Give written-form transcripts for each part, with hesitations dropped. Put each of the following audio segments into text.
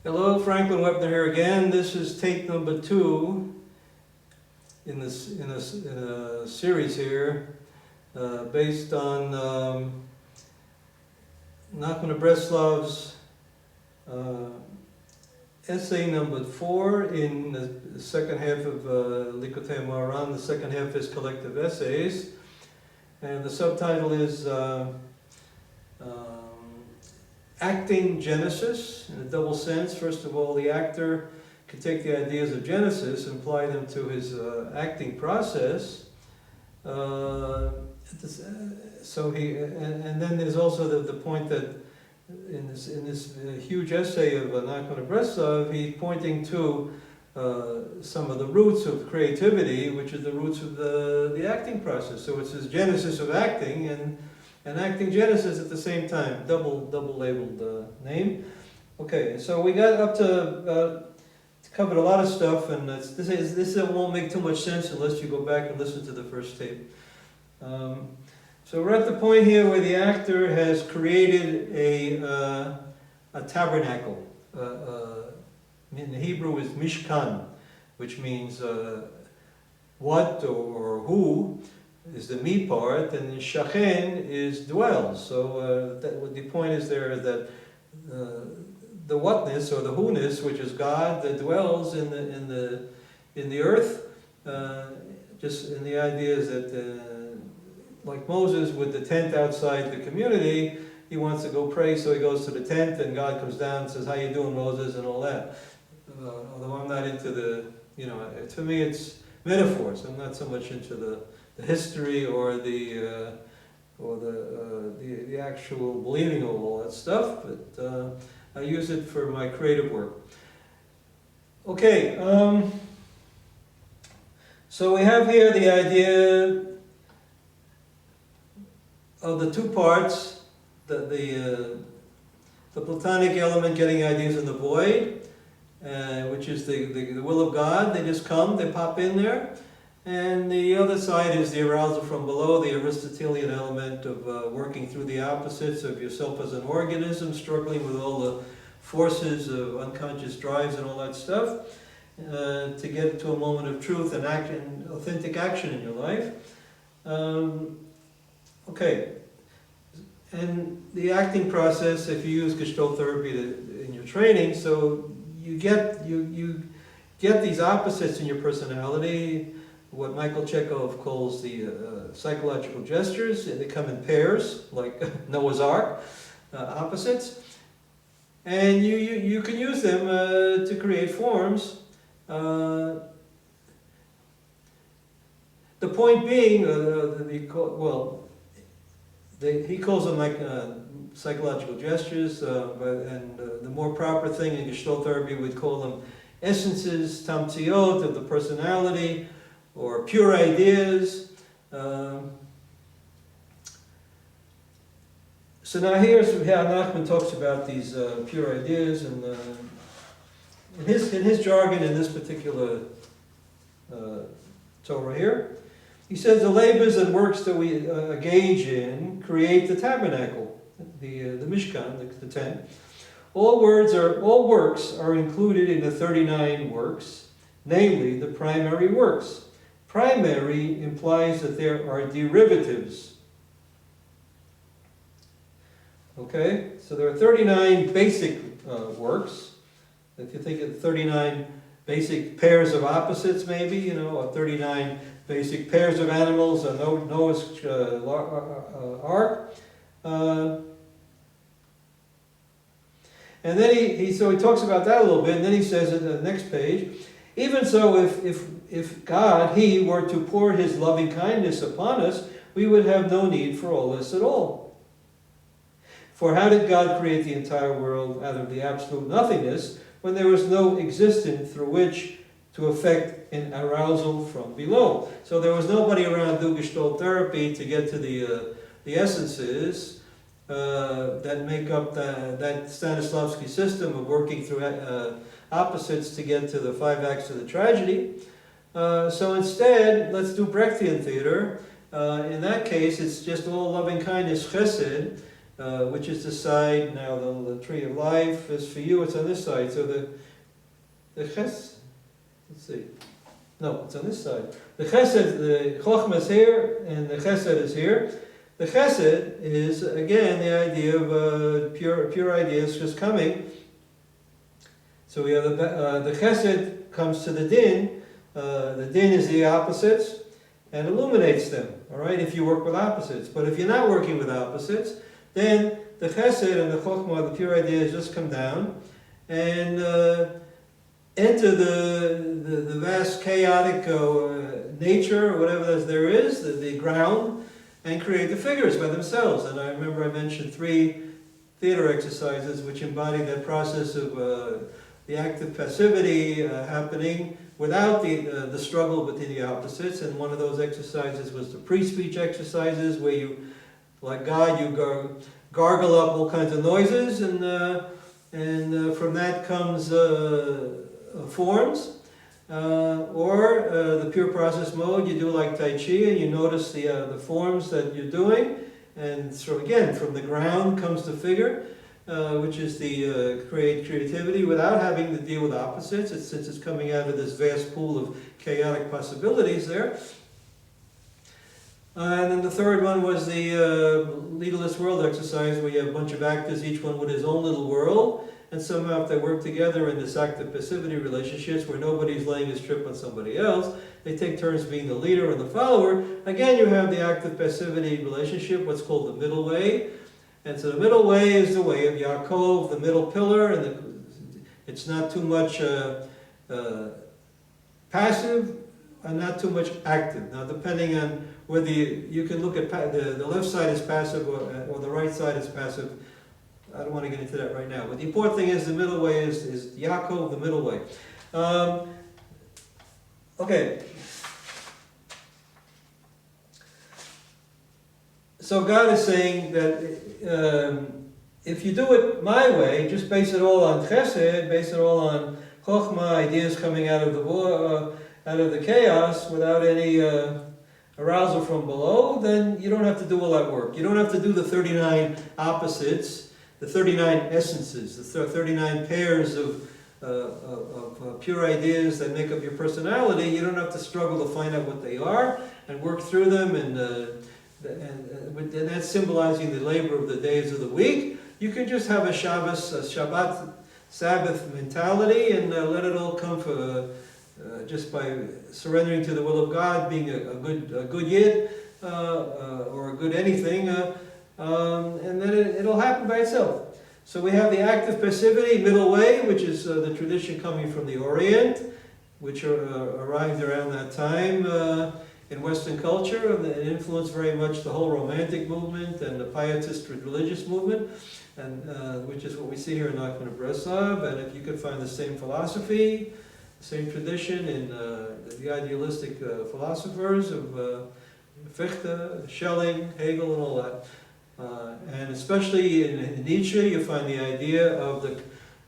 Hello, Franklin Webner here again. This is tape number 2 in a series here based on NACHMAN Breslav's essay number 4 in the second half of LIKUTEI MOHARAN. The second half is collective essays, and the subtitle is Acting Genesis, in a double sense. First of all, the actor can take the ideas of Genesis and apply them to his acting process. And then there's also the point that in this huge essay of NACHMAN Breslav, he's pointing to some of the roots of creativity, which is the roots of the acting process. So it's this genesis of acting and acting Genesis at the same time, double labeled name. Okay, so we got up to covered a lot of stuff, and this won't make too much sense unless you go back and listen to the first tape. So we're at the point here where the actor has created a tabernacle. In Hebrew is mishkan, which means what or who is the me part, and shachen is dwells. So the point is there that the whatness or the who-ness, which is God, that dwells in the earth. Just in the idea is that like Moses with the tent outside the community, he wants to go pray, so he goes to the tent, and God comes down and says, "How you doing, Moses?" and all that. Although I'm not into to me it's metaphors. I'm not so much into the history or the actual believing of all that stuff, but I use it for my creative work. Okay, so we have here the idea of the two parts, the Platonic element getting ideas in the void, which is the will of God. They just come, they pop in there. And the other side is the arousal from below, the Aristotelian element of working through the opposites of yourself as an organism, struggling with all the forces of unconscious drives and all that stuff, to get to a moment of truth and action, authentic action in your life. Okay, and the acting process, if you use Gestalt therapy in your training, so you get these opposites in your personality, what Michael Chekhov calls the psychological gestures. They come in pairs, like Noah's Ark, opposites. And you can use them to create forms. The point being, he calls them like psychological gestures, and the more proper thing in Gestalt therapy, we'd call them essences, tamtziot, of the personality, or pure ideas. So now here's how NACHMAN talks about these pure ideas, and in his jargon in this particular Torah here, he says the labors and works that we engage in create the tabernacle, the mishkan, the tent. All works are included in the 39 works, namely the primary works. Primary implies that there are derivatives. Okay, so there are 39 basic works. If you think of 39 basic pairs of opposites, maybe, or 39 basic pairs of animals, Noah's Ark. And then he talks about that a little bit, and then he says in the next page, even so, if God, He, were to pour His loving kindness upon us, we would have no need for all this at all. For how did God create the entire world out of the absolute nothingness when there was no existence through which to effect an arousal from below? So there was nobody around to do Gestalt therapy to get to the essences that make up that Stanislavski system of working through opposites to get to the 5 acts of the tragedy. So instead, let's do Brechtian theater. In that case, it's just all loving kindness, chesed, which is the side. Now the tree of life is for you, it's on this side. So the ches, let's see. No, it's on this side. The chesed, the chokhmah is here, and the chesed is here. The chesed is, again, the idea of pure ideas just coming. So we have the chesed comes to the din. The din is the opposites and illuminates them, all right, if you work with opposites. But if you're not working with opposites, then the chesed and the chokhmah, the pure ideas, just come down and enter the vast chaotic nature, or whatever there is, the ground, and create the figures by themselves. And I remember I mentioned 3 theater exercises which embody that process of the active passivity happening without the struggle between the opposites. And one of those exercises was the pre-speech exercises, where you, like God, you gargle up all kinds of noises, and from that comes forms. Or the pure process mode, you do like Tai Chi, and you notice the forms that you're doing, and so again, from the ground comes the figure, which is the creativity without having to deal with opposites, since it's coming out of this vast pool of chaotic possibilities there. And then the third one was the leaderless world exercise, where you have a bunch of actors, each one with his own little world. And somehow if they work together in this active passivity relationships where nobody's laying his trip on somebody else, they take turns being the leader and the follower. Again, you have the active passivity relationship, what's called the middle way. And so the middle way is the way of Yaakov, the middle pillar, and it's not too much passive and not too much active. Now, depending on whether you can look at the left side is passive or the right side is passive. I don't want to get into that right now. But the important thing is the middle way is Yaakov, the middle way. Okay. So God is saying that if you do it my way, just base it all on chesed, base it all on chokhmah, ideas coming out of the chaos without any arousal from below, then you don't have to do all that work. You don't have to do the 39 opposites, the 39 essences, the 39 pairs of pure ideas that make up your personality. You don't have to struggle to find out what they are and work through them, and that's symbolizing the labor of the days of the week. You can just have a Shabbat, Sabbath mentality, and let it all come for just by surrendering to the will of God, being a good yid or a good anything. And then it'll happen by itself. So we have the active passivity, middle way, which is the tradition coming from the Orient, which arrived around that time in Western culture, and it influenced very much the whole Romantic movement and the Pietist religious movement, and which is what we see here in NACHMAN and Breslav. And if you could find the same philosophy, the same tradition in the idealistic philosophers of Fichte, Schelling, Hegel, and all that. And especially in Nietzsche, you find the idea of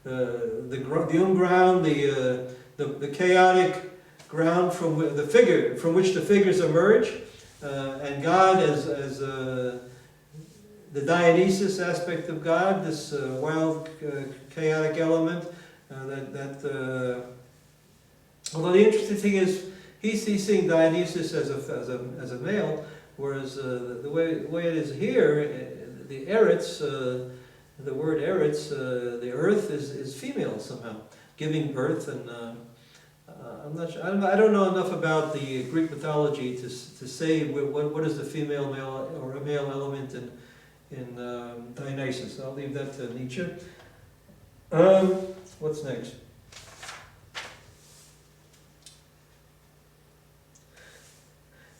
the ground, the chaotic ground from which the figures emerge, and God as the Dionysus aspect of God, this wild, chaotic element. Although the interesting thing is, he's seeing Dionysus as a male. Whereas the way it is here, the eretz, the word eretz, the earth is female somehow, giving birth, and I'm not sure. I don't know enough about the Greek mythology to say what is the female, male, or a male element in Dionysus. I'll leave that to Nietzsche. What's next?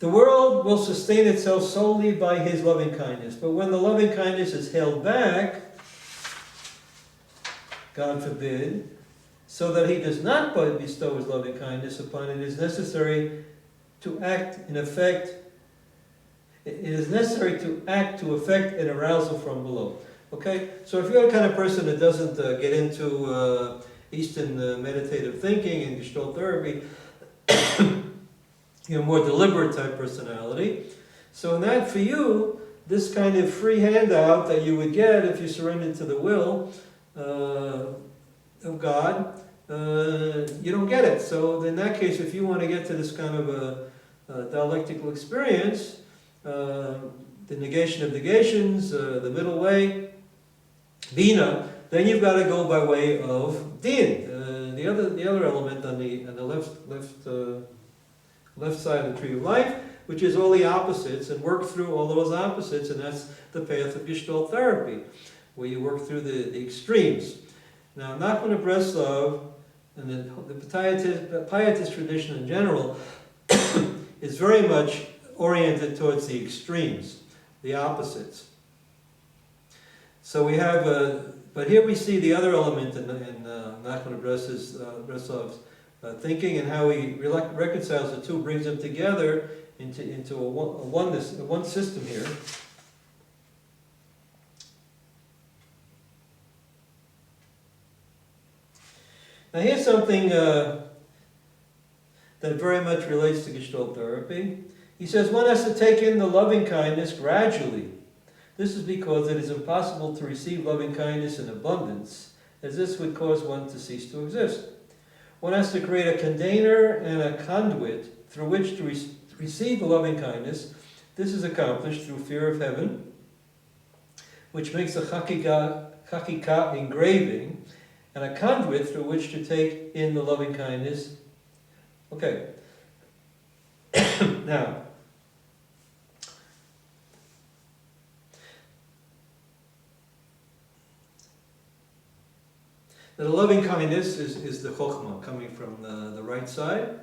The world will sustain itself solely by his loving kindness. But when the loving kindness is held back, God forbid, so that he does not bestow his loving kindness upon it, it is necessary to act in effect. It is necessary to act to effect an arousal from below. Okay? So if you're the kind of person that doesn't get into Eastern meditative thinking and Gestalt therapy, you're a more deliberate type personality. So in that, for you, this kind of free handout that you would get if you surrendered to the will of God, you don't get it. So in that case, if you want to get to this kind of a dialectical experience, the negation of negations, the middle way, Bina, then you've got to go by way of Din. The other element on the left side of the tree of life, which is all the opposites, and work through all those opposites, and that's the path of Gestalt therapy, where you work through the extremes. Now, NACHMAN of Breslav, and the pietist tradition in general, is very much oriented towards the extremes, the opposites. So we have, but here we see the other element in NACHMAN of Breslav's thinking, and how he reconciles the two, brings them together into one system here. Now here's something that very much relates to Gestalt therapy. He says one has to take in the loving kindness gradually. This is because it is impossible to receive loving kindness in abundance, as this would cause one to cease to exist. One has to create a container and a conduit through which to receive the loving kindness. This is accomplished through fear of heaven, which makes a chakika engraving, and a conduit through which to take in the loving kindness. Okay. Now, the loving kindness is the chokhmah coming from the right side,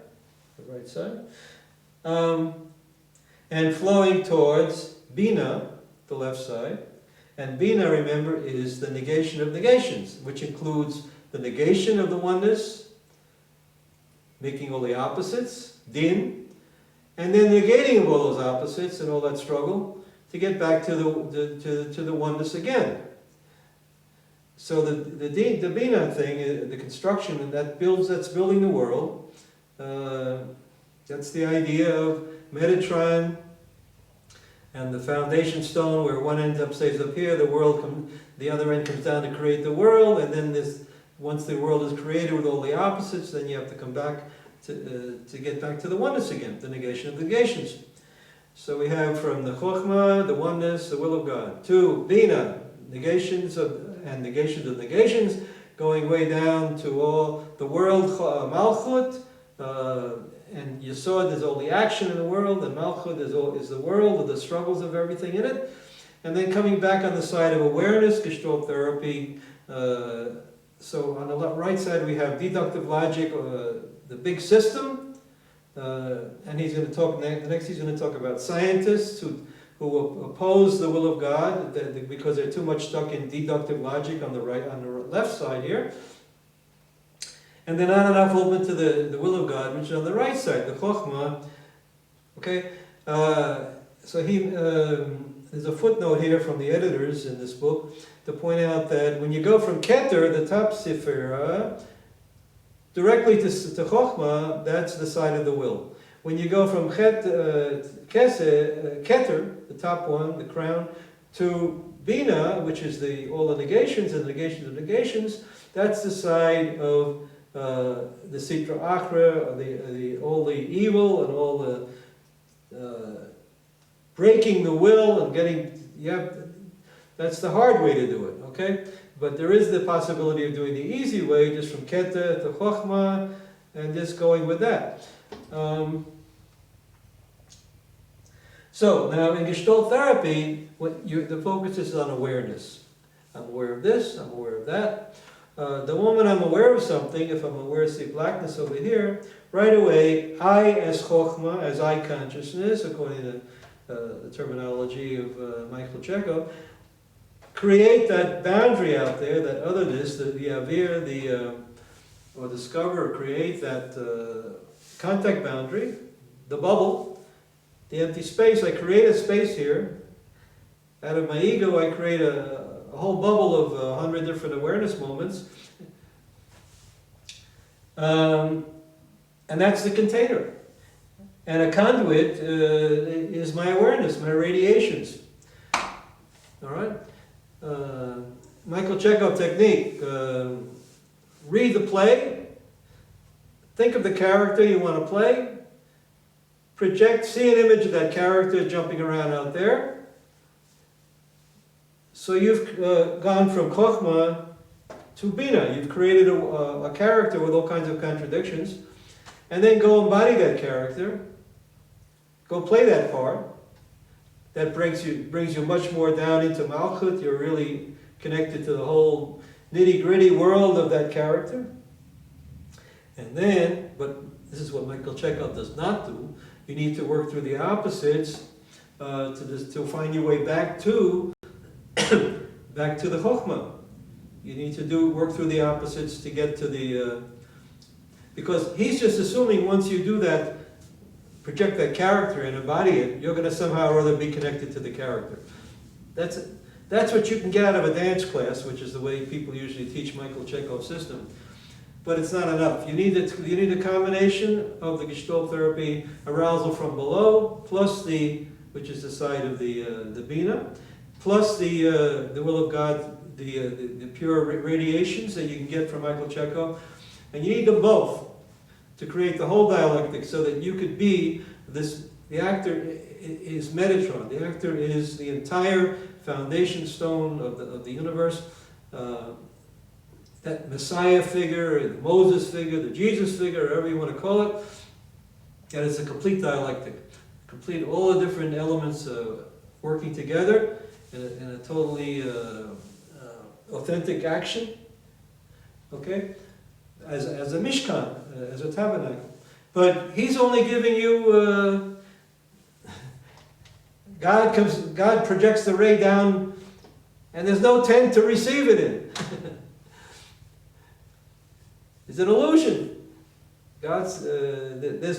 and flowing towards bina, the left side. And bina, remember, is the negation of negations, which includes the negation of the oneness, making all the opposites, din, and then negating of all those opposites and all that struggle to get back to the oneness again. So the bina thing, the construction, and that's building the world. That's the idea of Metatron, and the foundation stone, where one end stays up here, the other end comes down to create the world, and then once the world is created with all the opposites, then you have to come back to get back to the oneness again, the negation of negations. So we have from the chokhmah, the oneness, the will of God, to bina, negations of negations, going way down to all the world, malchut, and Yesod is all the action in the world, and Malchut is the world, of the struggles of everything in it. And then coming back on the side of awareness, Gestalt therapy. So on the right side we have deductive logic, the big system. And he's going to talk next. He's going to talk about scientists who oppose the will of God because they're too much stuck in deductive logic on the left side here. And they're not enough open to the will of God, which is on the right side, the chokhmah. Okay, so there's a footnote here from the editors in this book to point out that when you go from Keter, the top sephira, directly to chokhmah, that's the side of the will. When you go from Keter, the top one, the crown, to Bina, which is all the negations and negations of negations, that's the side of the Sitra Achra, all the evil and all the breaking the will and that's the hard way to do it, okay? But there is the possibility of doing the easy way, just from Keter to Chokhmah, and just going with that. So, now in Gestalt therapy, the focus is on awareness. I'm aware of this, I'm aware of that. The moment I'm aware of something, if I'm aware of the blackness over here, right away, I as Chokhmah, as I consciousness, according to the terminology of Michael Chekhov, create that boundary out there, that otherness, the avir, or discover or create that contact boundary, the bubble, the empty space. I create a space here. Out of my ego, I create a whole bubble of 100 different awareness moments. And that's the container. And a conduit is my awareness, my radiations. All right? Michael Chekhov technique. Read the play. Think of the character you want to play. Project, see an image of that character jumping around out there. So you've gone from chokhmah to bina. You've created a character with all kinds of contradictions. And then go embody that character. Go play that part. That brings you much more down into Malchut. You're really connected to the whole nitty-gritty world of that character. And then, but this is what Michael Chekhov does not do, you need to work through the opposites to find your way back to back to the chokhmah. You need to work through the opposites to get to the... because he's just assuming once you do that, project that character and embody it, you're going to somehow or other be connected to the character. That's what you can get out of a dance class, which is the way people usually teach Michael Chekhov's system. But it's not enough. You need a combination of the Gestalt therapy, arousal from below, plus which is the side of the Bina, plus the will of God, the pure radiations that you can get from Michael Chekhov. And you need them both to create the whole dialectic so that you could be the actor is Metatron. The actor is the entire foundation stone of the universe. That Messiah figure, the Moses figure, the Jesus figure, whatever you want to call it. And it's a complete dialectic. Complete all the different elements working together in a totally authentic action. Okay? As a mishkan, as a tabernacle. But he's only giving you... God projects the ray down and there's no tent to receive it in. It's an illusion. There's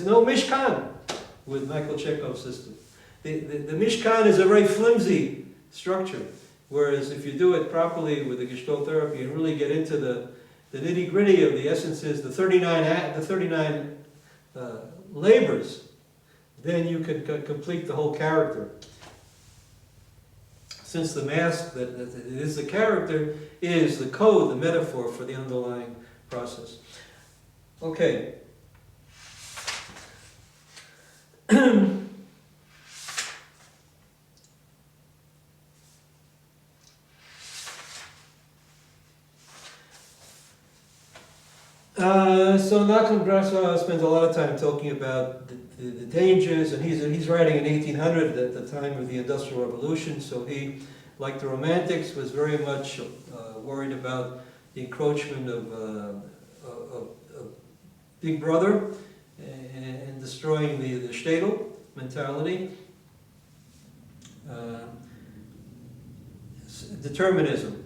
no mishkan with Michael Chekhov's system. The mishkan is a very flimsy structure, whereas if you do it properly with the Gestalt therapy and really get into the nitty-gritty of the essences, the 39 labors, then you can complete the whole character. Since the mask that is the character is the code, the metaphor for the underlying process. Okay. So NACHMAN Breslav spends a lot of time talking about the dangers, and he's writing in 1800 at the time of the Industrial Revolution, so he, like the Romantics, was very much worried about the encroachment of Big Brother and destroying the shtetl mentality. Determinism.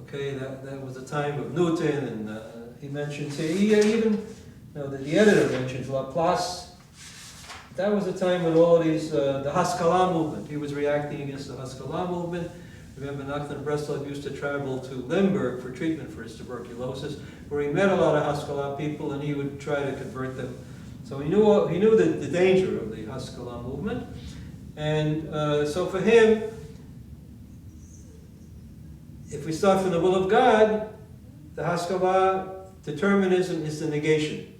Okay, that was the time of Newton, and he mentions, the editor mentions Laplace. That was the time when all these, the Haskalah movement, he was reacting against the Haskalah movement. Remember, NACHMAN Breslav used to travel to Lemberg for treatment for his tuberculosis, where he met a lot of Haskalah people and he would try to convert them. So he knew the danger of the Haskalah movement. And so for him, if we start from the will of God, the Haskalah determinism is the negation.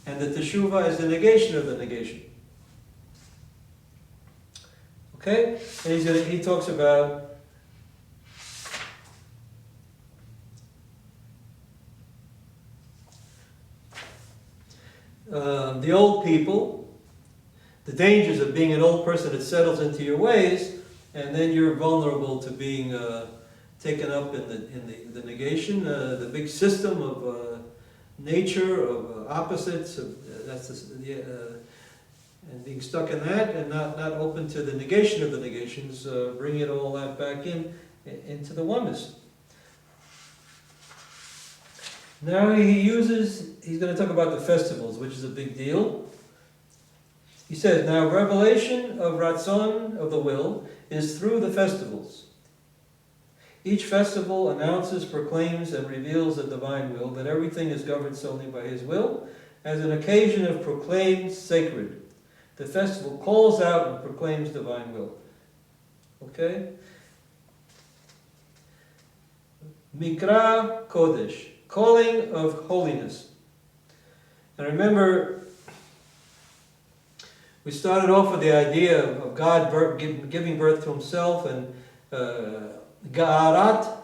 And the teshuvah is the negation of the negation. Okay? And he talks about the old people, the dangers of being an old person that settles into your ways, and then you're vulnerable to being taken up in the negation, the big system of nature, of opposites, and being stuck in that, and not open to the negation of the negations, bringing all that back into the oneness. Now he's going to talk about the festivals, which is a big deal. He says, now revelation of Ratzon, of the will, is through the festivals. Each festival announces, proclaims, and reveals the divine will, that everything is governed solely by his will, as an occasion of proclaimed sacred. The festival calls out and proclaims divine will. Okay? Mikra Kodesh, calling of holiness. And remember, we started off with the idea of God giving birth to himself, and Ga'arat,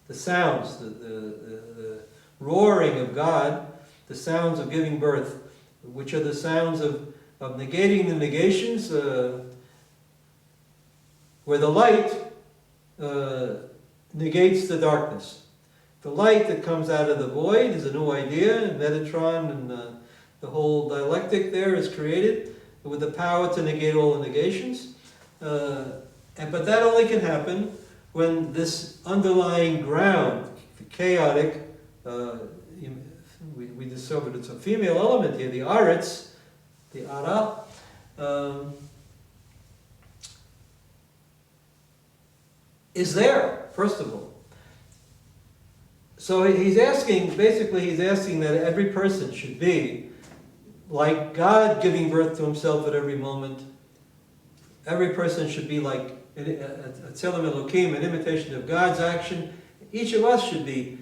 the sounds, the roaring of God, the sounds of giving birth, which are the sounds of negating the negations, where the light negates the darkness. The light that comes out of the void is a new idea, and Metatron and the whole dialectic there is created with the power to negate all the negations. But that only can happen when this underlying ground, the chaotic, we discovered it's a female element here, the aretz, the ara, is there, first of all. So he's asking, basically he's asking that every person should be like God giving birth to himself at every moment. Every person should be like a tzelem Elokim, an imitation of God's action. Each of us should be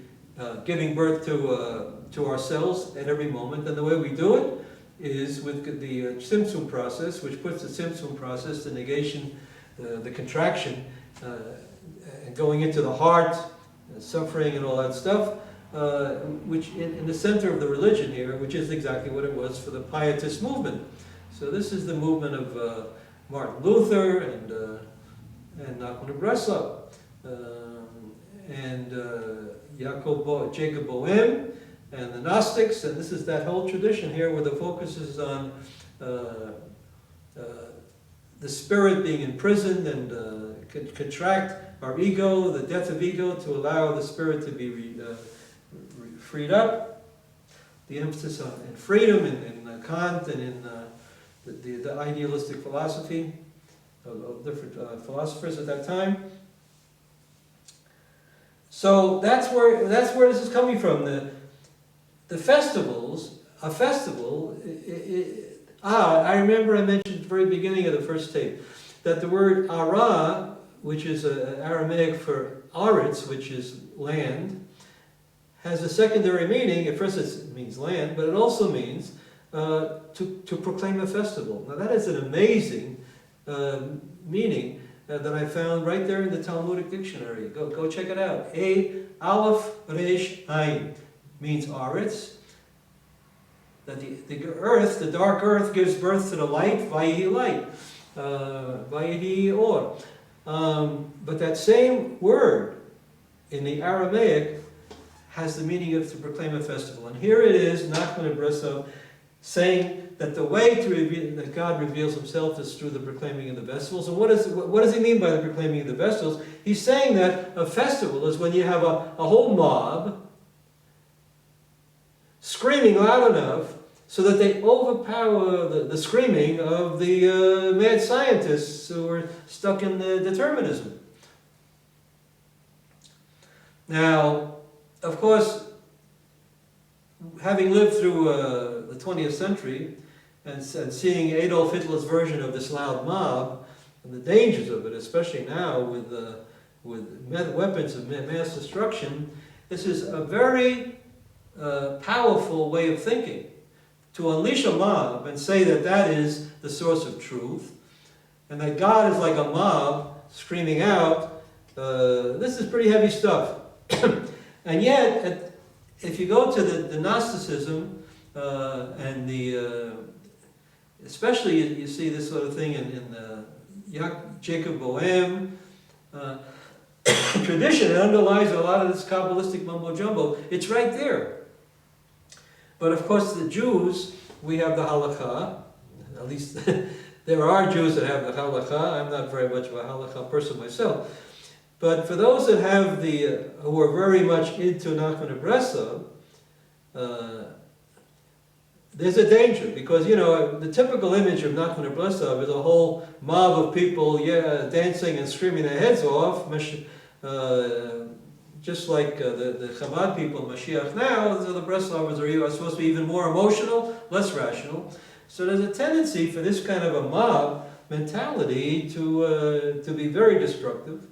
giving birth to ourselves at every moment. And the way we do it is with the Tzimtzum process, which puts the Tzimtzum process, the negation, the contraction, and going into the heart, suffering and all that stuff, which in the center of the religion here, which is exactly what it was for the Pietist movement. So this is the movement of Martin Luther and NACHMAN of Breslav, and Jacob Boehm, and the Gnostics, and this is that whole tradition here where the focus is on the spirit being imprisoned and contract our ego, the death of ego, to allow the spirit to be freed up. The emphasis on in freedom in Kant and in the idealistic philosophy of different philosophers at that time. So that's where this is coming from. The festivals, a festival. I remember I mentioned at the very beginning of the first tape that the word ara, which is Aramaic for aretz, which is land, has a secondary meaning. At first it means land, but it also means to proclaim a festival. Now that is an amazing meaning that I found right there in the Talmudic dictionary. Go check it out. Aleph Resh Ayin means aretz. That the earth, the dark earth, gives birth to the light, vayihi light, vayihi or. But that same word in the Aramaic has the meaning of to proclaim a festival. And here it is, NACHMAN of Breslav, saying that the way to reveal, that God reveals himself is through the proclaiming of the festivals. And what does he mean by the proclaiming of the festivals? He's saying that a festival is when you have a whole mob screaming loud enough so that they overpower the screaming of the mad scientists who are stuck in the determinism. Now, of course, having lived through the 20th century and seeing Adolf Hitler's version of this loud mob and the dangers of it, especially now with weapons of mass destruction, this is a very powerful way of thinking. To unleash a mob and say that that is the source of truth, and that God is like a mob screaming out, this is pretty heavy stuff. And yet, if you go to the Gnosticism, and especially you see this sort of thing in Jacob Boehm tradition, it underlies a lot of this Kabbalistic mumbo-jumbo. It's right there. But of course, the Jews, we have the halakha. At least there are Jews that have the halakha. I'm not very much of a halakha person myself. But for those that have who are very much into NACHMAN of Breslav, there's a danger, because the typical image of NACHMAN of Breslav is a whole mob of people, dancing and screaming their heads off. Just like the Chabad people, Mashiach now, the Breslavs are supposed to be even more emotional, less rational. So there's a tendency for this kind of a mob mentality to be very destructive.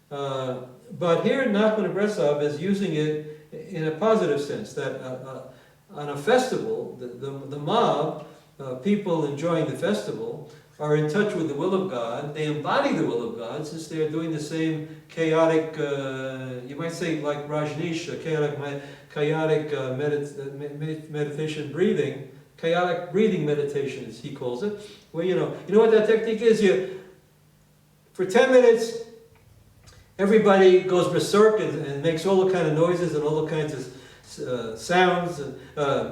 But here NACHMAN and Breslav is using it in a positive sense, that on a festival, the mob, people enjoying the festival, are in touch with the will of God. They embody the will of God, since they are doing the same chaotic, you might say like Rajneesh, chaotic meditation breathing, chaotic breathing meditation, as he calls it, where you know what that technique is? For 10 minutes, everybody goes berserk and makes all the kind of noises and all the kinds of sounds and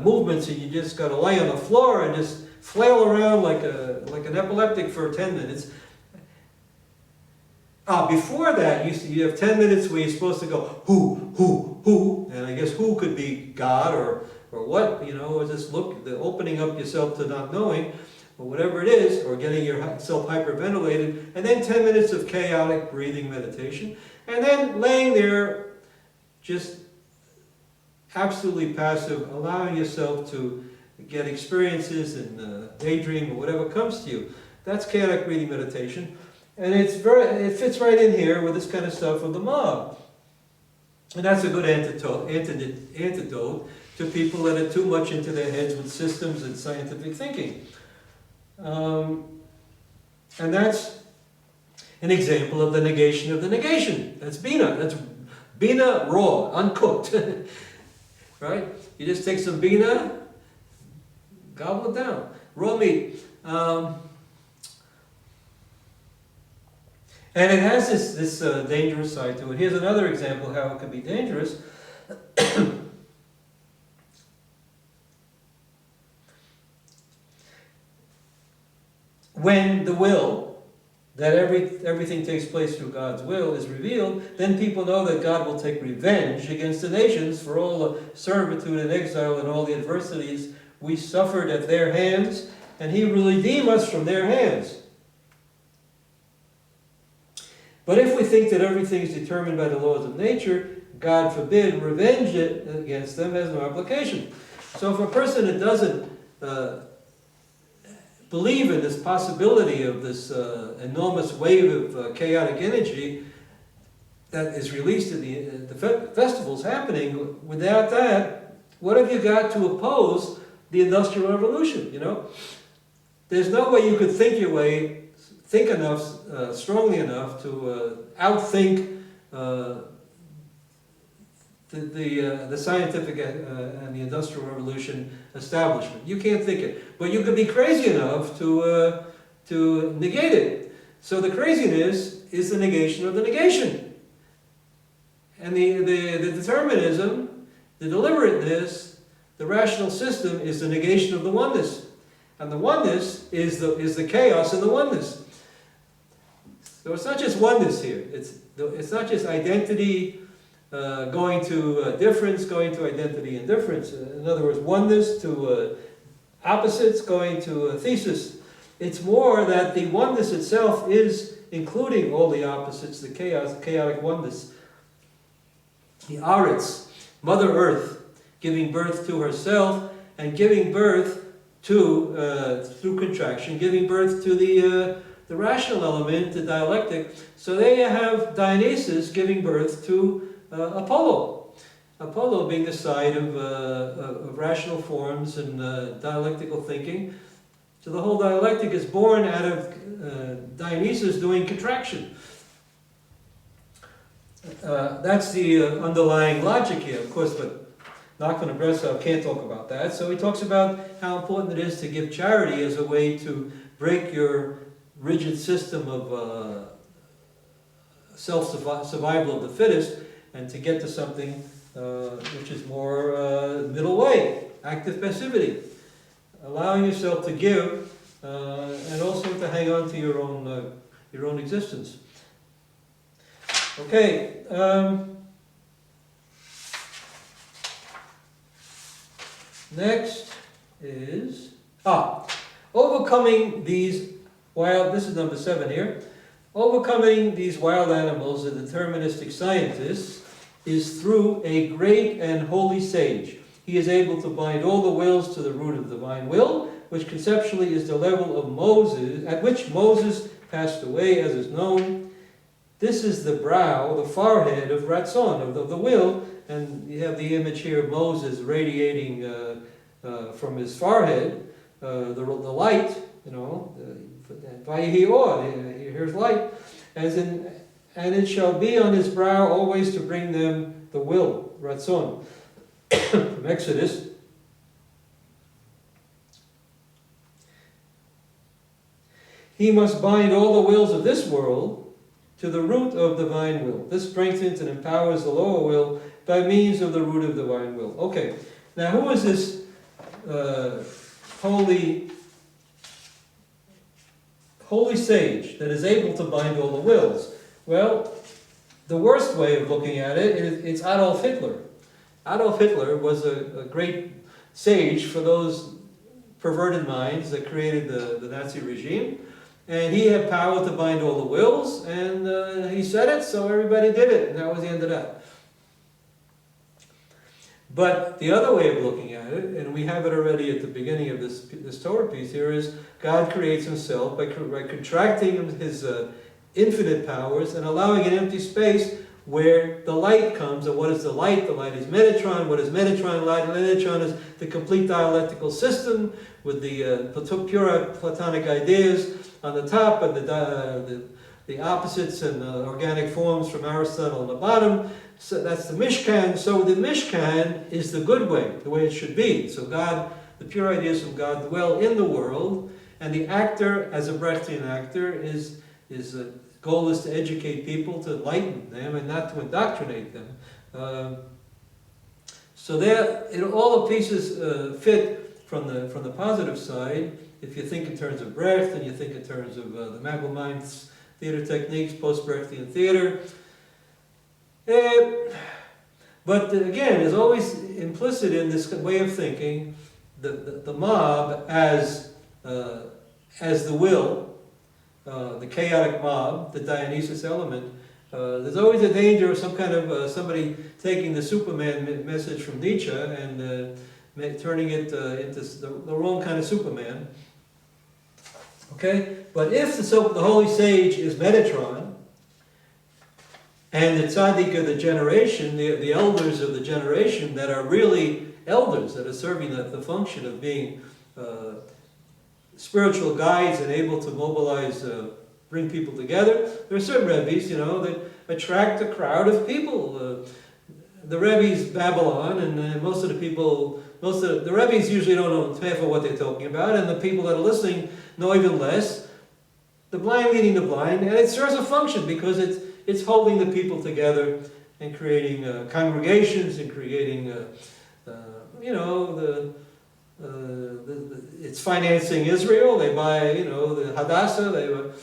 movements, and you just got to lay on the floor and just flail around like an epileptic for 10 minutes. Before that, you have 10 minutes where you're supposed to go who, and I guess who could be God or what, or just opening up yourself to not knowing, or whatever it is, or getting yourself hyperventilated, and then 10 minutes of chaotic breathing meditation, and then laying there just absolutely passive, allowing yourself to get experiences and daydream or whatever comes to you. That's chaotic breathing meditation, and it fits right in here with this kind of stuff of the mob. And that's a good antidote to people that are too much into their heads with systems and scientific thinking. And that's an example of the negation of the negation. That's Bina. That's Bina raw, uncooked. Right? You just take some Bina, gobble it down. Raw meat. And it has this dangerous side to it. Here's another example how it can be dangerous. When the will, that everything takes place through God's will, is revealed, then people know that God will take revenge against the nations for all the servitude and exile and all the adversities we suffered at their hands, and He will redeem us from their hands. But if we think that everything is determined by the laws of nature, God forbid, revenge against them has no application. So if a person that doesn't believe in this possibility of this enormous wave of chaotic energy that is released in the festivals happening, without that, what have you got to oppose the Industrial Revolution? There's no way you could think enough, strongly enough to outthink the scientific and the Industrial Revolution establishment. You can't think it, but you could be crazy enough to negate it. So the craziness is the negation of the negation, and the determinism, the deliberateness, the rational system is the negation of the oneness, and the oneness is the chaos in the oneness. So it's not just oneness here. It's not just identity going to difference, going to identity and difference. In other words, oneness to opposites going to thesis. It's more that the oneness itself is including all the opposites, the chaotic oneness. The Aretz, Mother Earth, giving birth to herself and giving birth to, through contraction, giving birth to the rational element, the dialectic. So there you have Dionysus giving birth to Apollo. Apollo being the side of rational forms and dialectical thinking. So the whole dialectic is born out of Dionysus doing contraction. That's the underlying logic here, of course, but NACHMAN and Breslav can't talk about that. So he talks about how important it is to give charity as a way to break your rigid system of self-survival of the fittest, and to get to something which is more middle way, active passivity, allowing yourself to give and also to hang on to your own existence. Okay. Next is overcoming these wild. This is number 7 here. Overcoming these wild animals, the deterministic scientist, is through a great and holy sage. He is able to bind all the wills to the root of divine will, which conceptually is the level of Moses, at which Moses passed away, as is known. This is the brow, the forehead of Ratzon, of the will, and you have the image here of Moses radiating from his forehead, the light, you know, Vayehi Or, here's light, as in, and it shall be on his brow always to bring them the will, Ratzon, from Exodus. He must bind all the wills of this world to the root of divine will. This strengthens and empowers the lower will by means of the root of divine will. Okay, now who is this holy sage that is able to bind all the wills? Well, the worst way of looking at it, it's Adolf Hitler. Adolf Hitler was a great sage for those perverted minds that created the Nazi regime. And he had power to bind all the wills, and he said it, so everybody did it, and that was the end of that. But the other way of looking at it, and we have it already at the beginning of this Torah piece here, is God creates himself by contracting his infinite powers and allowing an empty space where the light comes. And what is the light? The light is Metatron. What is Metatron? Metatron is the complete dialectical system with the pure Platonic ideas on the top and the opposites and organic forms from Aristotle on the bottom. So that's the Mishkan. So the Mishkan is the good way, the way it should be. So God, the pure ideas from God dwell in the world, and the actor, as a Brechtian actor, his goal is to educate people, to enlighten them, and not to indoctrinate them. So there, all the pieces fit from the positive side. If you think in terms of Brecht, and you think in terms of the Magelmein's theater techniques, post-Brechtian theater. But again, there's always implicit in this way of thinking the mob as the will, the chaotic mob, the Dionysus element. There's always a danger of some kind of somebody taking the Superman message from Nietzsche and turning it into the wrong kind of Superman. Okay, but if the holy sage is Metatron, and the tzaddik of the generation, the elders of the generation that are really elders, that are serving the function of being spiritual guides and able to mobilize, bring people together, there are certain rabbis, that attract a crowd of people. The rabbis Babylon, and most of the rabbis usually don't know half of what they're talking about, and the people that are listening know even less. The blind leading the blind, and it serves a function because it's holding the people together and creating congregations and creating, it's financing Israel. They buy, the Hadassah.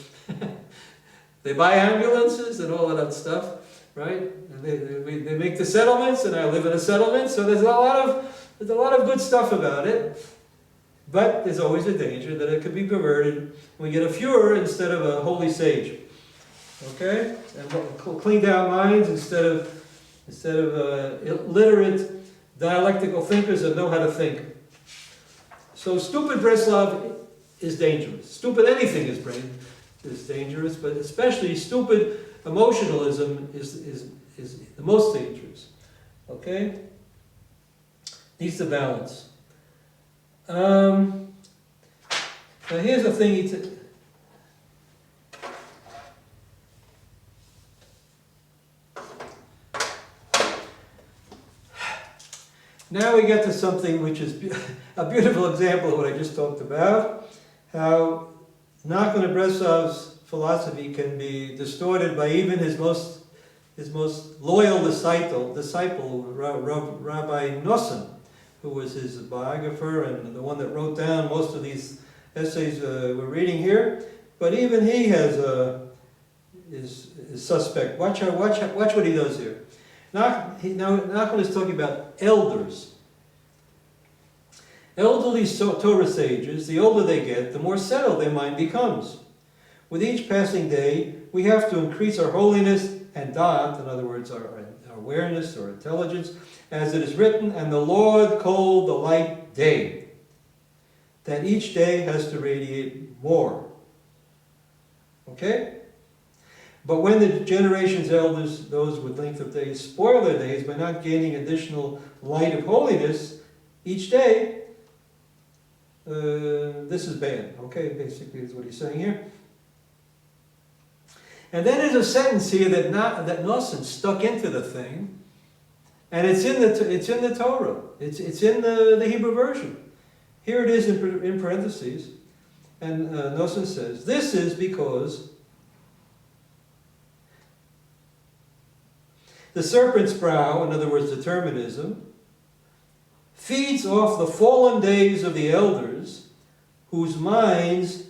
They buy ambulances and all of that stuff, right? And they make the settlements, and I live in a settlement, so there's a lot of good stuff about it. But there's always a danger that it could be perverted. We get a Führer instead of a holy sage. Okay? And cleaned out minds instead of illiterate dialectical thinkers that know how to think. So stupid Breslav is dangerous. Stupid anything is dangerous, but especially stupid emotionalism is the most dangerous. Okay? Needs to balance. Now here's the thing. Now we get to something which is a beautiful example of what I just talked about, how NACHMAN Breslav's philosophy can be distorted by even his most loyal disciple, Rabbi Nosson, who was his biographer and the one that wrote down most of these essays we're reading here. But even he is suspect. Watch what he does here. Nachman is talking about elders. Elderly Torah sages, the older they get, the more settled their mind becomes. With each passing day, we have to increase our holiness and da'at, in other words, our awareness or intelligence, as it is written, and the Lord called the light day. that each day has to radiate more. Okay? But when the generation's elders, those with length of days, spoil their days by not gaining additional light of holiness each day, this is bad. Okay, basically is what he's saying here. And then there's a sentence here that NACHMAN stuck into the thing, and it's in the Torah. It's in the Hebrew version. Here it is in parentheses, and NACHMAN says, "This is because the serpent's brow, in other words, determinism, feeds off the fallen days of the elders, whose minds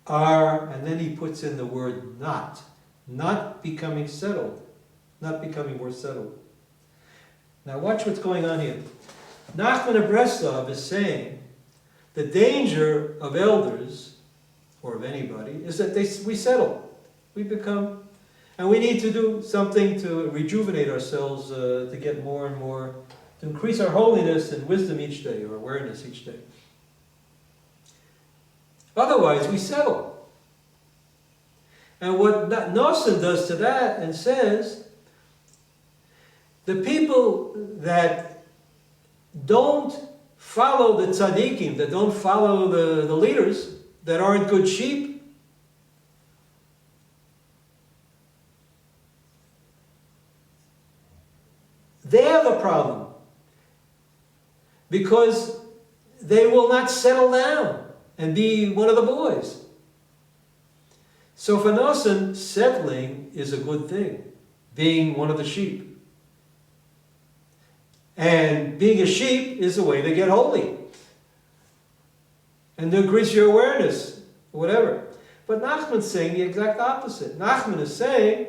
are," and then he puts in the word not becoming settled, not becoming more settled. Now watch what's going on here. NACHMAN of Breslav is saying the danger of elders, or of anybody, is that we settle. We become, and we need to do something to rejuvenate ourselves, to get more and more, to increase our holiness and wisdom each day, or awareness each day. Otherwise, we settle. And what NACHMAN does to that and says, the people that don't follow the tzaddikim, that don't follow the leaders, that aren't good sheep, they're the problem. Because they will not settle down and be one of the boys. So for NACHMAN, settling is a good thing, being one of the sheep. And being a sheep is a way to get holy and to increase your awareness, whatever. But NACHMAN's saying the exact opposite. NACHMAN is saying,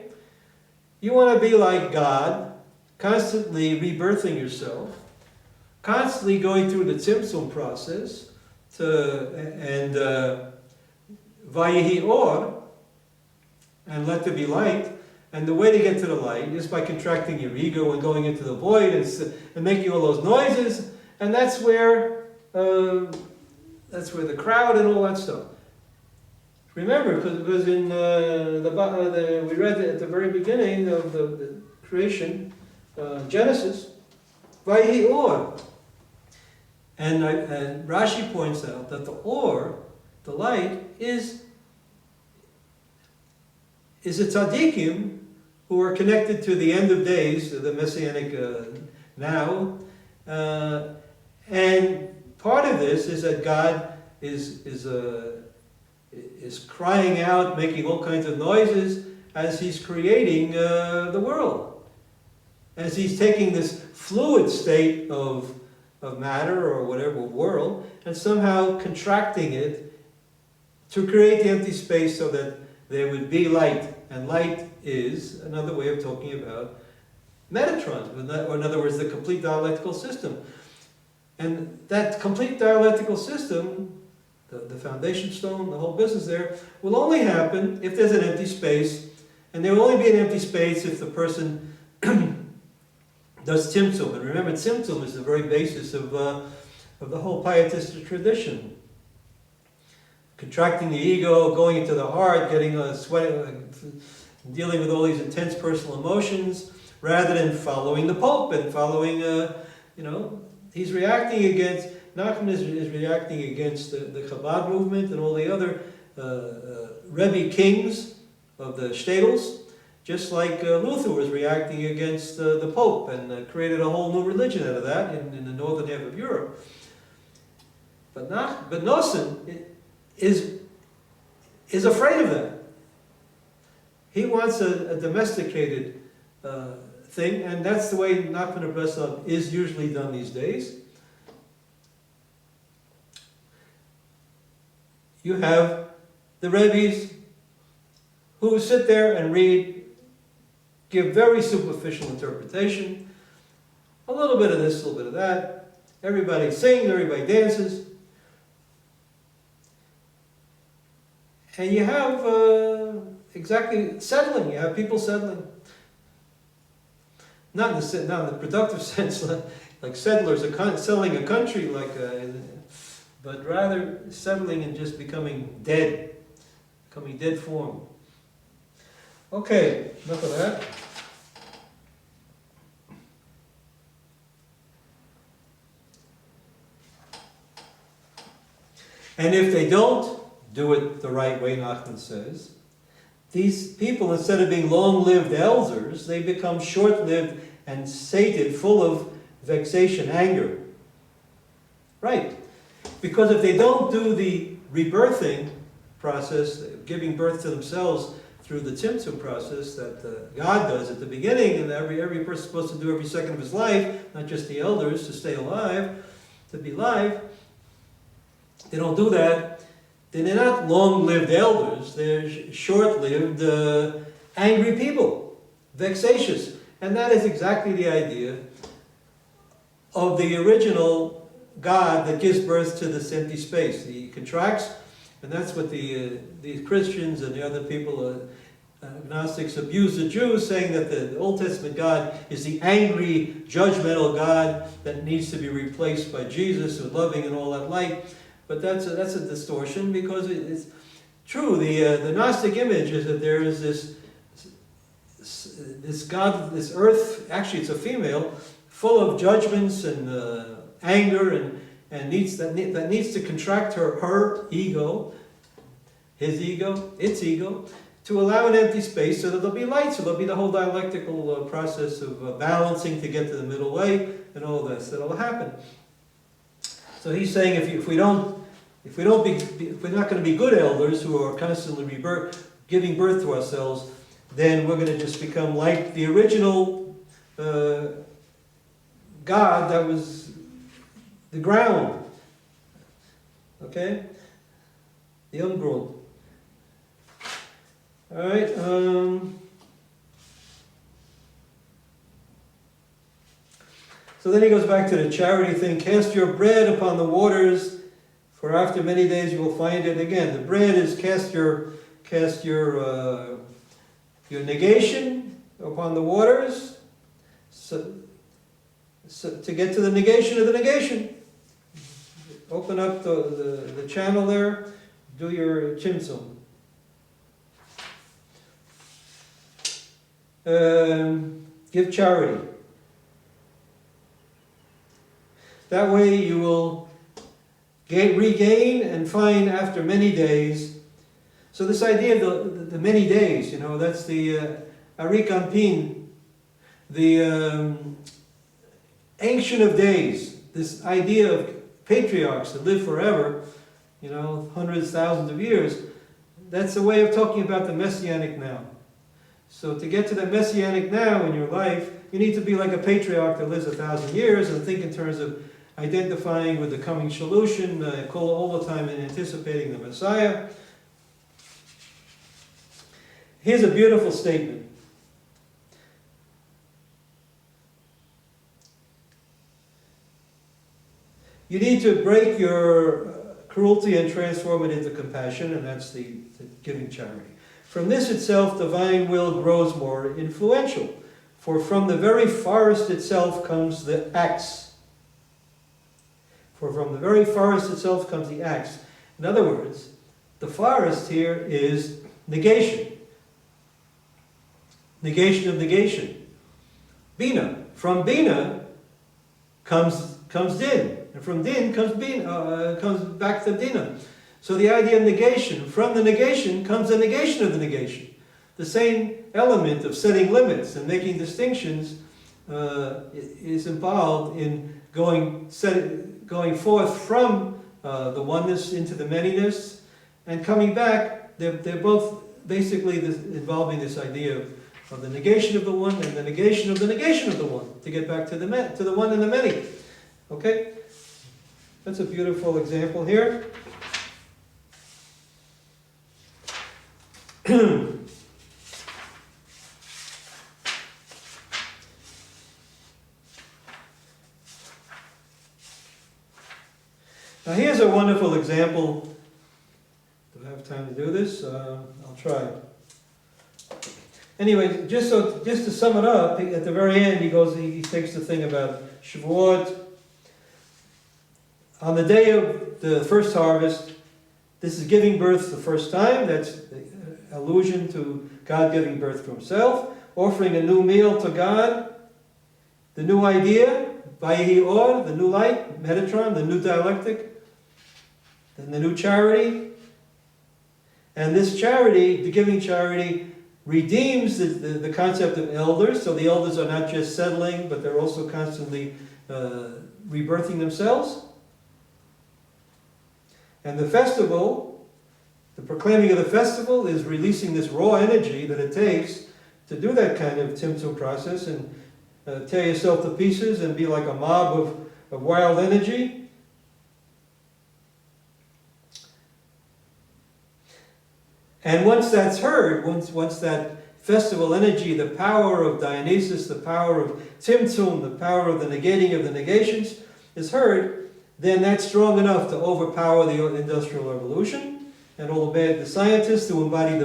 you want to be like God, constantly rebirthing yourself, constantly going through the tzimtzum process, and vayehi or, and let there be light. And the way to get to the light is by contracting your ego and going into the void and making all those noises. And that's where the crowd and all that stuff. Remember, because in we read at the very beginning of the creation, Genesis, vayehi or. And Rashi points out that the or, the light, is a tzaddikim who are connected to the end of days, the messianic now. And part of this is that God is crying out, making all kinds of noises as he's creating the world. As he's taking this fluid state of matter or whatever, world, and somehow contracting it to create the empty space so that there would be light. And light is another way of talking about Metatron, or in other words, the complete dialectical system. And that complete dialectical system, the foundation stone, the whole business there, will only happen if there's an empty space. And there will only be an empty space if the person does tzimtzum. And remember, tzimtzum is the very basis of the whole pietistic tradition. Contracting the ego, going into the heart, getting sweating, dealing with all these intense personal emotions, rather than following the Pope and following, he's reacting against, NACHMAN is reacting against the Chabad movement and all the other Rebbe kings of the shtetls, just like Luther was reacting against the Pope and created a whole new religion out of that in the northern half of Europe. But NACHMAN is afraid of that. He wants a domesticated thing, and that's the way NACHMAN of Breslav is usually done these days. You have the Rebbes who sit there and read, give very superficial interpretation, a little bit of this, a little bit of that. Everybody sings, everybody dances. And you have exactly settling. You have people settling. Not in the productive sense, like settlers are settling a country, like but rather settling and just becoming dead form. Okay, enough of that. And if they don't do it the right way, NACHMAN says, these people, instead of being long-lived elders, they become short-lived and sated, full of vexation, anger. Right. Because if they don't do the rebirthing process, giving birth to themselves through the Tzimtzum process that God does at the beginning, and every person is supposed to do every second of his life, not just the elders, to stay alive, to be alive, they don't do that, then they're not long-lived elders, they're short-lived, angry people, vexatious. And that is exactly the idea of the original God that gives birth to this empty space. He contracts, and that's what the Christians and the other people, Gnostics, abuse the Jews, saying that the Old Testament God is the angry, judgmental God that needs to be replaced by Jesus, who's loving and all that light. But that's a distortion, because it's true. The Gnostic image is that there is this God, this earth, actually it's a female, full of judgments and anger, and needs to contract her ego, his ego, its ego, to allow an empty space so that there'll be light, so there'll be the whole dialectical process of balancing to get to the middle way, and all this that'll happen. So he's saying if we're not going to be good elders who are constantly giving birth to ourselves, then we're going to just become like the original God that was the ground. Okay? The Ungrund. Alright, so then he goes back to the charity thing. Cast your bread upon the waters, for after many days you will find it. Again, the bread is cast your negation upon the waters, so to get to the negation of the negation. Open up the channel there, do your Tzimtzum. Give charity. That way you will regain and find after many days. So this idea of the many days, that's the Arik Anpin, the Ancient of Days, this idea of patriarchs that live forever, hundreds, thousands of years. That's a way of talking about the Messianic now. So to get to the Messianic now in your life, you need to be like a patriarch that lives 1,000 years and think in terms of identifying with the coming solution, all the time and anticipating the Messiah. Here's a beautiful statement. You need to break your cruelty and transform it into compassion, and that's the giving charity. From this itself, divine will grows more influential, for from the very forest itself comes the axe. For from the very forest itself comes the axe. In other words, the forest here is negation. Negation of negation. Bina. From Bina comes Din. And from Din comes back to Dina. So the idea of negation, from the negation comes the negation of the negation. The same element of setting limits and making distinctions is involved in going forth from the oneness into the manyness, and coming back. They're both basically involving this idea of the negation of the one and the negation of the negation of the one, to get back to the one and the many. Okay? That's a beautiful example here. Now here's a wonderful example. Do I have time to do this? I'll try. Anyway, just to sum it up, at the very end he takes the thing about shavuot. on the day of the first harvest, this is giving birth the first time. That's the allusion to God giving birth to himself. Offering a new meal to God. The new idea, Vayehi Or, the new light, Metatron, the new dialectic. Then the new charity. And this charity, the giving charity, redeems the concept of elders. So the elders are not just settling, but they're also constantly rebirthing themselves. And the festival, the proclaiming of the festival, is releasing this raw energy that it takes to do that kind of Tzimtzum process and tear yourself to pieces and be like a mob of wild energy. And once that's heard, once that festival energy, the power of Dionysus, the power of Tzimtzum, the power of the negating of the negations is heard, then that's strong enough to overpower the Industrial Revolution and all the scientists who embody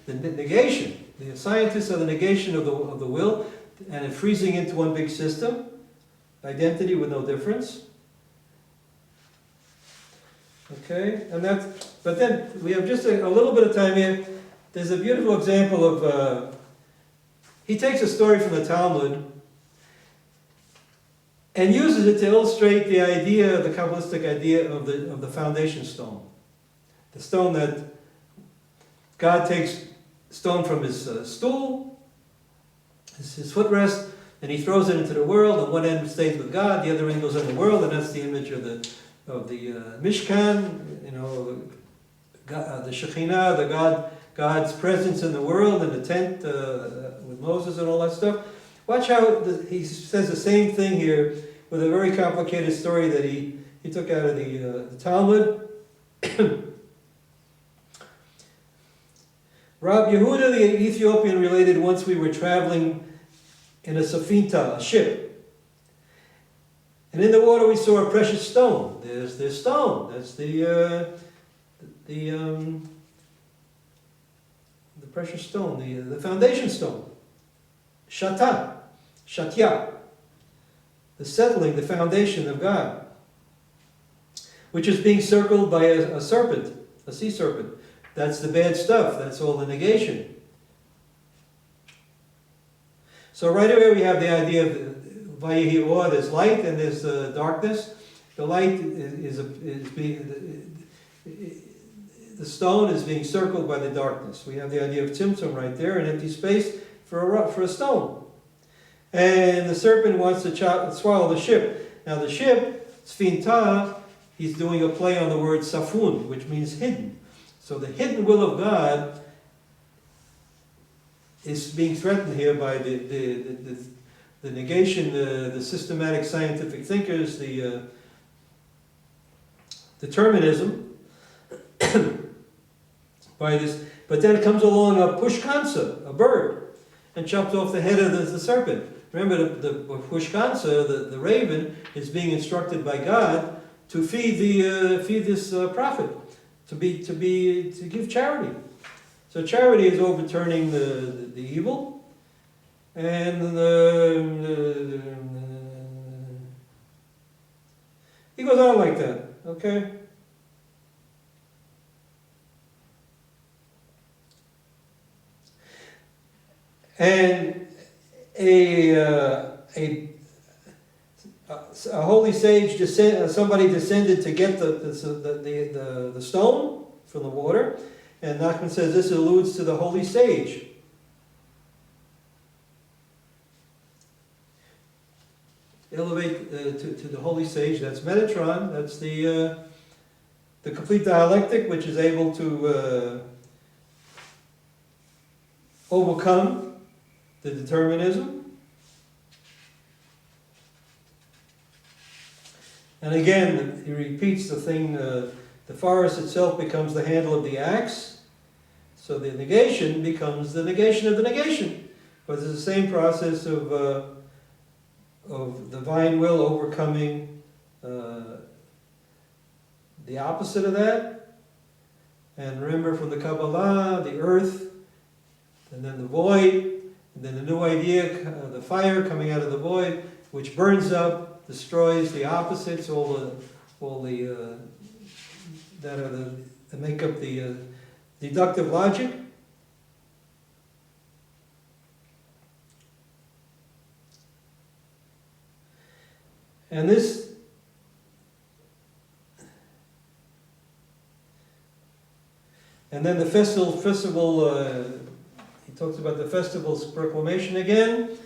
the negation. The scientists are the negation of the will, and it freezing into one big system, identity with no difference. Okay, but then we have just a little bit of time here. There's a beautiful example of, he takes a story from the Talmud and uses it to illustrate the idea, the Kabbalistic idea of the foundation stone. The stone that God takes stone from his stool, his footrest, and he throws it into the world, and one end stays with God, the other end goes in the world, and that's the image of the Mishkan, the Shekhinah, God's presence in the world, and the tent with Moses and all that stuff. Watch how he says the same thing here with a very complicated story that he took out of the Talmud. Rab Yehuda the Ethiopian related, once we were traveling in a safinta, a ship. And in the water we saw a precious stone. There's this stone. That's the precious stone, the foundation stone. Shatya. The settling, the foundation of God. Which is being circled by a serpent, a sea serpent. That's the bad stuff. That's all the negation. So right away we have the idea of Vayehi Or, there's light and there's darkness. The light is being, the stone is being circled by the darkness. We have the idea of Tzimtzum right there, an empty space for a stone. And the serpent wants to swallow the ship. Now the ship, Sfinta, he's doing a play on the word Safun, which means hidden. So the hidden will of God is being threatened here by the negation, the systematic scientific thinkers, the determinism by this. But then comes along a pushkansa, a bird, and chops off the head of the serpent. Remember, the pushkansa, the raven, is being instructed by God to feed this prophet. To give charity. So charity is overturning the evil, and he goes on like that. Okay. And a holy sage somebody descended to get the stone from the water, and NACHMAN says this alludes to the holy sage. Elevate to the holy sage. That's Metatron. That's the complete dialectic, which is able to overcome the determinism. And again, he repeats the thing, the forest itself becomes the handle of the axe. So the negation becomes the negation of the negation. But it's the same process of divine will overcoming the opposite of that. And remember from the Kabbalah, the earth, and then the void, and then the new idea, the fire coming out of the void, which burns up, destroys the opposites, all all the that are that make up the deductive logic. And this, and then the festival, he talks about the festival's proclamation again,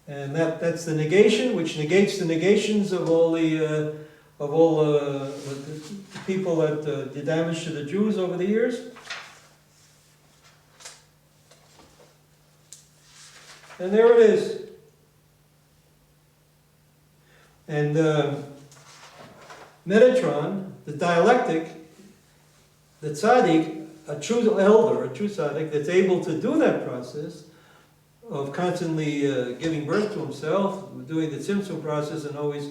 and that's the negation, which negates the negations of all the people that did damage to the Jews over the years. And there it is. And Metatron, the dialectic, the tzaddik, a true elder, a true tzaddik, that's able to do that process of constantly giving birth to himself, doing the tzimtzum process, and always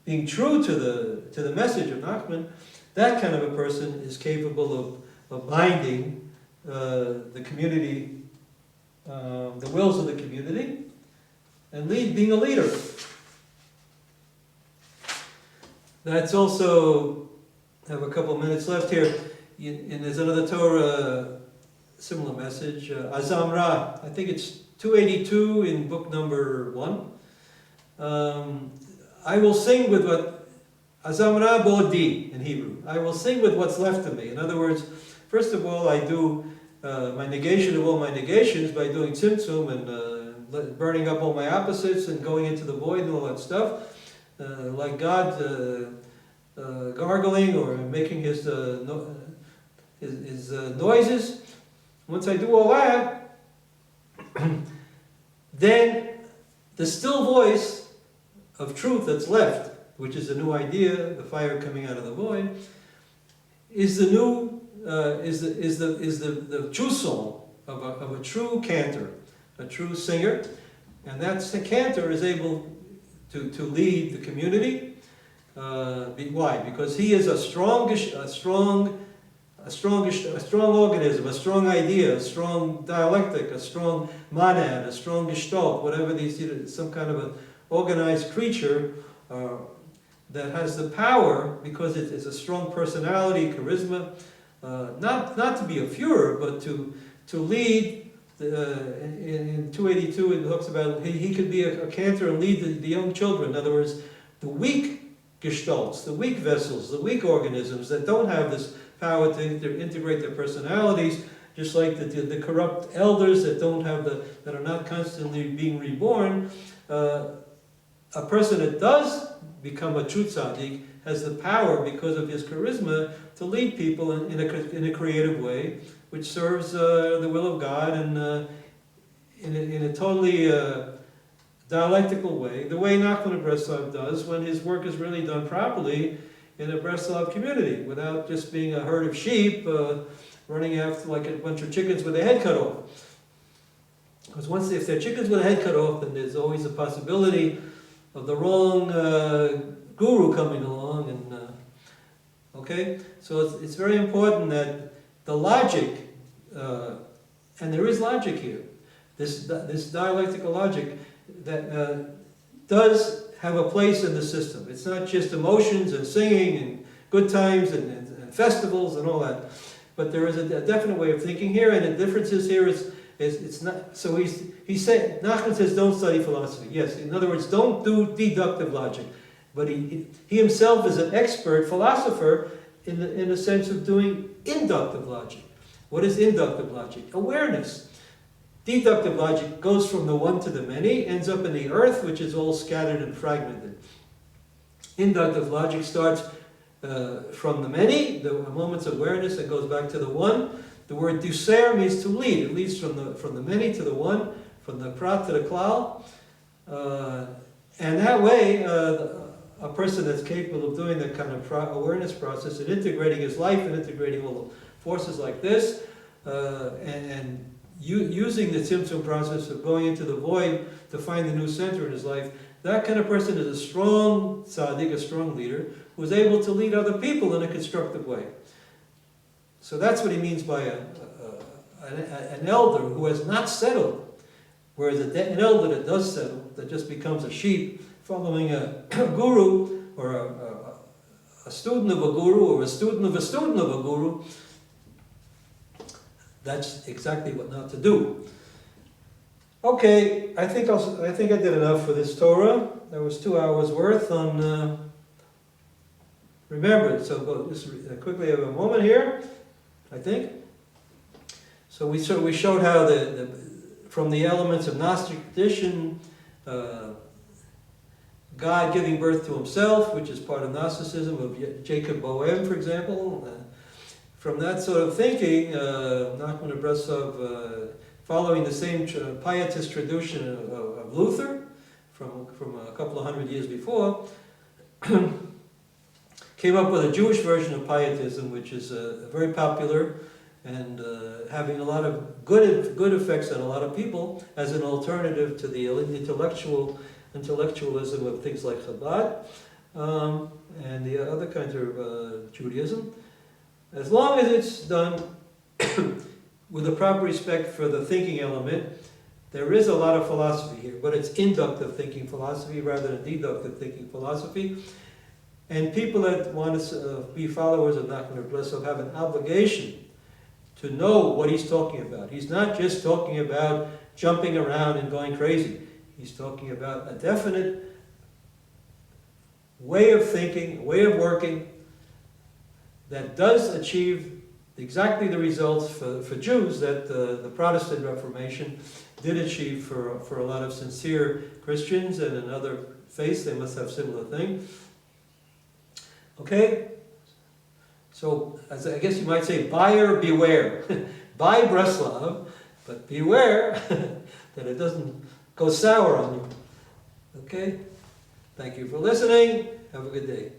being true to the message of NACHMAN, that kind of a person is capable of binding the community, the wills of the community, and being a leader. That's also, I have a couple minutes left here, and there's another Torah, similar message, Azam Ra, I think it's 282 in book number 1. I will sing with what, Azam Ra Bodi in Hebrew, I will sing with what's left of me. In other words, first of all, I do my negation of all my negations by doing tzimtzum and burning up all my opposites and going into the void and all that stuff. Like God gargling or making his noises. Once I do all that, then the still voice of truth that's left, which is a new idea, the fire coming out of the void, is the new the true song of a true cantor, a true singer, and that's the cantor is able to lead the community. Why? Because he is a strong organism, a strong idea, a strong dialectic, a strong monad, a strong gestalt, whatever these, some kind of an organized creature that has the power, because it is a strong personality, charisma, not to be a Führer, but to lead. In 282 it talks about he could be a cantor and lead the young children. In other words, the weak gestalts, the weak vessels, the weak organisms that don't have this power to integrate their personalities, just like the corrupt elders that don't have that are not constantly being reborn. A person that does become a true tzaddik has the power, because of his charisma, to lead people in a creative way, which serves the will of God, and in a totally dialectical way, the way NACHMAN of Breslav does when his work is really done properly in a Breslav community, without just being a herd of sheep running after like a bunch of chickens with their head cut off. Because if they're chickens with a head cut off, then there's always a possibility of the wrong guru coming along. And okay, so it's very important that the logic, and there is logic here, this dialectical logic that does have a place in the system. It's not just emotions and singing and good times and festivals and all that, but there is a definite way of thinking here, and the differences here is it's not. So he said, NACHMAN says don't study philosophy. Yes, in other words, don't do deductive logic, but he himself is an expert philosopher in the sense of doing inductive logic. What is inductive logic? Awareness. Deductive logic goes from the one to the many, ends up in the earth, which is all scattered and fragmented. Inductive logic starts from the many, the moments of awareness, and goes back to the one. The word duser means to lead. It leads from the many to the one, from the prat to the klal. And that way, a person that's capable of doing that kind of awareness process and integrating his life and integrating all the forces like this, and using the tzimtzum process of going into the void to find the new center in his life, that kind of person is a strong tzaddik, a strong leader, who is able to lead other people in a constructive way. So that's what he means by an elder who has not settled, whereas an elder that does settle, that just becomes a sheep following a guru, or a student of a guru, or a student of a student of a guru, that's exactly what not to do. Okay, I think I did enough for this Torah. There was 2 hours worth on remembrance. So go just quickly have a moment here, I think. So we showed how from the elements of Gnostic tradition, God giving birth to himself, which is part of Gnosticism, of Jacob Bohem, for example. From that sort of thinking, NACHMAN and Breslav, following the same pietist tradition of Luther, from a couple of hundred years before, came up with a Jewish version of pietism, which is very popular and having a lot of good effects on a lot of people as an alternative to the intellectualism of things like Chabad and the other kinds of Judaism. As long as it's done with a proper respect for the thinking element, there is a lot of philosophy here, but it's inductive thinking philosophy rather than deductive thinking philosophy. And people that want to be followers of NACHMAN or Breslav have an obligation to know what he's talking about. He's not just talking about jumping around and going crazy. He's talking about a definite way of thinking, a way of working that does achieve exactly the results for Jews that the Protestant Reformation did achieve for a lot of sincere Christians, and in other faiths they must have similar things. Okay? So, as I guess you might say, buyer beware. Buy Breslav, but beware that it doesn't go sour on you. Okay? Thank you for listening. Have a good day.